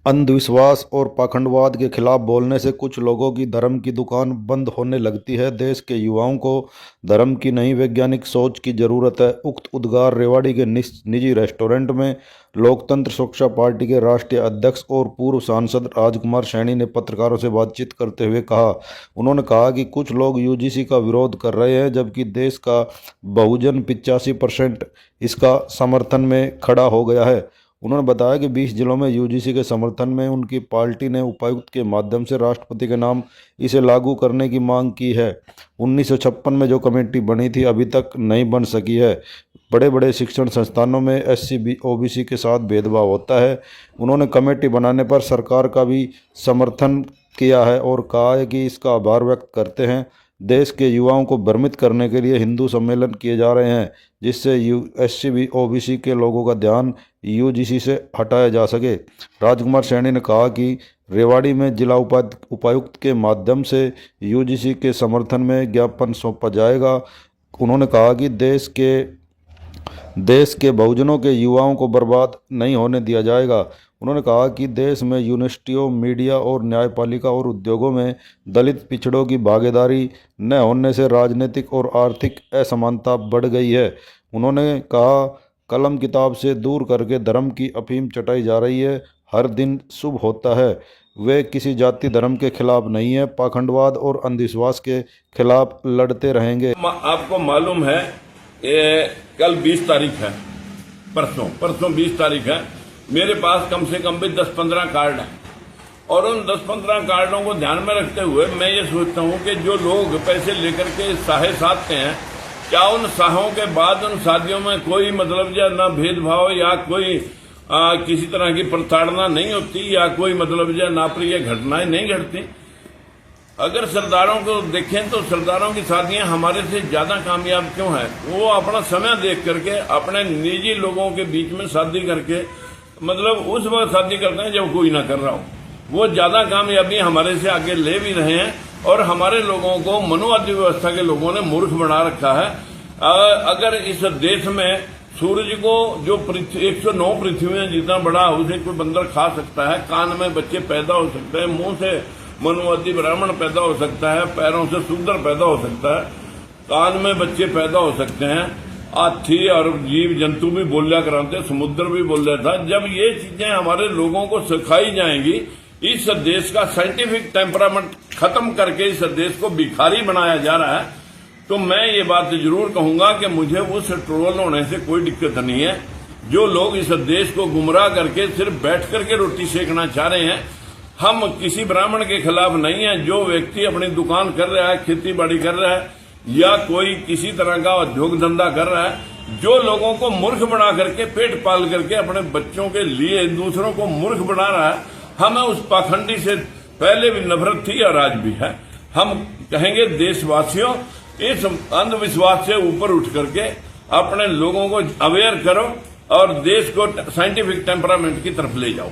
अंधविश्वास और पाखंडवाद के खिलाफ बोलने से कुछ लोगों की धर्म की दुकान बंद होने लगती है। देश के युवाओं को धर्म की नई वैज्ञानिक सोच की जरूरत है। उक्त उद्गार रेवाड़ी के निजी रेस्टोरेंट में लोकतंत्र सुरक्षा पार्टी के राष्ट्रीय अध्यक्ष और पूर्व सांसद राजकुमार सैनी ने पत्रकारों से बातचीत करते हुए कहा। उन्होंने कहा कि कुछ लोग यूजीसी का विरोध कर रहे हैं, जबकि देश का बहुजन 85% इसका समर्थन में खड़ा हो गया है। उन्होंने बताया कि 20 जिलों में यूजीसी के समर्थन में उनकी पार्टी ने उपायुक्त के माध्यम से राष्ट्रपति के नाम इसे लागू करने की मांग की है। 1956 में जो कमेटी बनी थी अभी तक नहीं बन सकी है। बड़े बड़े शिक्षण संस्थानों में एससी ओबीसी के साथ भेदभाव होता है। उन्होंने कमेटी बनाने पर सरकार का भी समर्थन किया है और कहा है कि इसका आभार व्यक्त करते हैं। देश के युवाओं को भ्रमित करने के लिए हिंदू सम्मेलन किए जा रहे हैं, जिससे एससी ओबीसी के लोगों का ध्यान यूजीसी से हटाया जा सके। राजकुमार सैनी ने कहा कि रेवाड़ी में जिला उपायुक्त के माध्यम से यूजीसी के समर्थन में ज्ञापन सौंपा जाएगा। उन्होंने कहा कि देश के बहुजनों के युवाओं को बर्बाद नहीं होने दिया जाएगा। उन्होंने कहा कि देश में यूनिवर्सिटियों, मीडिया और न्यायपालिका और उद्योगों में दलित पिछड़ों की भागीदारी न होने से राजनीतिक और आर्थिक असमानता बढ़ गई है। उन्होंने कहा, कलम किताब से दूर करके धर्म की अफीम चटाई जा रही है। हर दिन शुभ होता है। वे किसी जाति धर्म के खिलाफ नहीं है, पाखंडवाद और अंधविश्वास के खिलाफ लड़ते रहेंगे। आपको मालूम है ये कल 20 तारीख है, परसों 20 तारीख है। मेरे पास कम से कम भी 10-15 कार्ड हैं और उन 10-15 कार्डों को ध्यान में रखते हुए मैं ये सोचता हूँ कि जो लोग पैसे लेकर के साहे साधते हैं, क्या उन साहों के बाद उन शादियों में कोई मतलब या ना भेदभाव या कोई किसी तरह की प्रताड़ना नहीं होती या कोई मतलब या नाप्रिय घटनाएं नहीं घटती? अगर सरदारों को देखें तो सरदारों की शादियां हमारे से ज्यादा कामयाब क्यों है? वो अपना समय देख करके अपने निजी लोगों के बीच में शादी करके मतलब उस वक्त शादी करते हैं जब कोई ना कर रहा हो। वो ज्यादा कामयाबी हमारे से आगे ले भी रहे हैं और हमारे लोगों को मनुवादी व्यवस्था के लोगों ने मूर्ख बना रखा है। अगर इस देश में सूरज को जो 109 पृथ्वी जितना बड़ा उसे कोई बंदर खा सकता है, कान में बच्चे पैदा हो सकते हैं, मुंह से मनुवादी ब्राह्मण पैदा हो सकता है, पैरों से शूद्र पैदा हो सकता है, कान में बच्चे पैदा हो सकते हैं, हाथी और जीव जंतु भी बोलिया कराते, समुद्र भी बोल रहा था। जब ये चीजें हमारे लोगों को सिखाई जाएंगी, इस देश का साइंटिफिक टेम्परामेंट खत्म करके इस देश को भिखारी बनाया जा रहा है, तो मैं ये बात जरूर कहूंगा कि मुझे उस ट्रोल होने से कोई दिक्कत नहीं है। जो लोग इस देश को गुमराह करके सिर्फ बैठ करके रोटी सेकना चाह रहे हैं, हम किसी ब्राह्मण के खिलाफ नहीं है। जो व्यक्ति अपनी दुकान कर रहा है, खेती बाड़ी कर रहा है या कोई किसी तरह का उद्योग धंधा कर रहा है, जो लोगों को मूर्ख बना करके पेट पाल करके अपने बच्चों के लिए दूसरों को मूर्ख बना रहा है, हमें उस पाखंडी से पहले भी नफरत थी और आज भी है। हम कहेंगे देशवासियों, इस अंधविश्वास से ऊपर उठ करके अपने लोगों को अवेयर करो और देश को साइंटिफिक टेम्परामेंट की तरफ ले जाओ।